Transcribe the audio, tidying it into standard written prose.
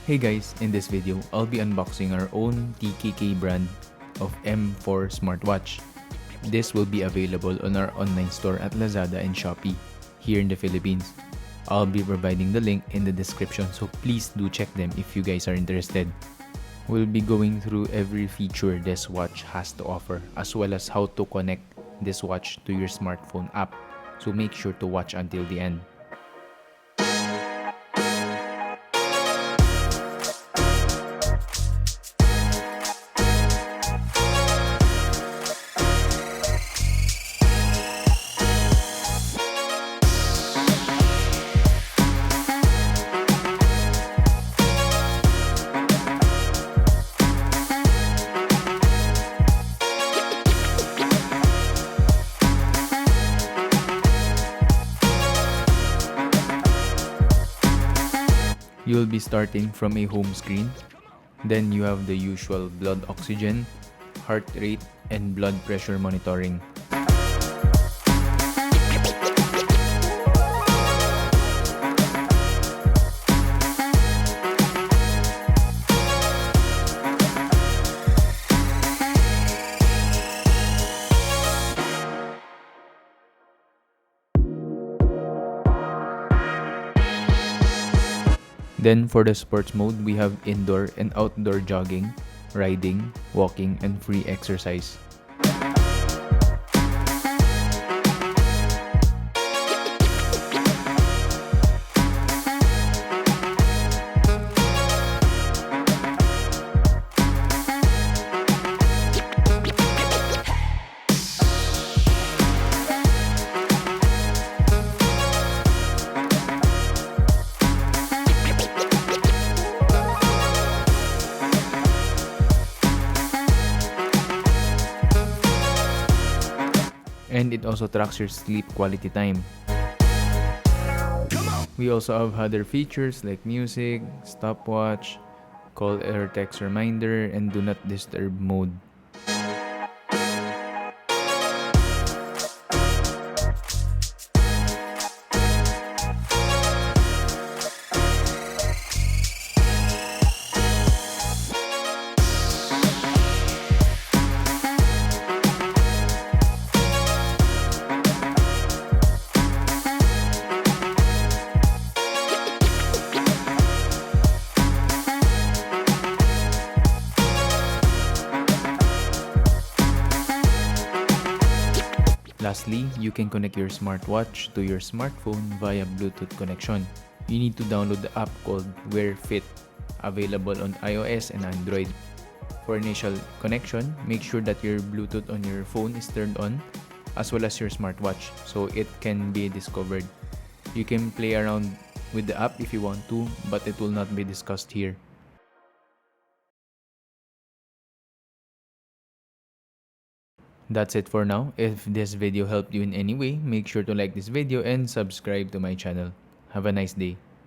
Hey guys, in this video, I'll be unboxing our own TKK brand of M4 smartwatch. This will be available on our online store at Lazada and Shopee here in the Philippines. I'll be providing the link in the description, so please do check them if you guys are interested. We'll be going through every feature this watch has to offer, as well as how to connect this watch to your smartphone app. So make sure to watch until the end. You'll be starting from a home screen. Then you have the usual blood oxygen, heart rate, and blood pressure monitoring. Then for the sports mode, we have indoor and outdoor jogging, riding, walking, and free exercise. And it also tracks your sleep quality time. We also have other features like music, stopwatch, call or text reminder, and do not disturb mode. Lastly, you can connect your smartwatch to your smartphone via Bluetooth connection. You need to download the app called Wear Fit, available on iOS and Android. For initial connection, make sure that your Bluetooth on your phone is turned on, as well as your smartwatch, so it can be discovered. You can play around with the app if you want to, but it will not be discussed here. That's it for now. If this video helped you in any way, make sure to like this video and subscribe to my channel. Have a nice day.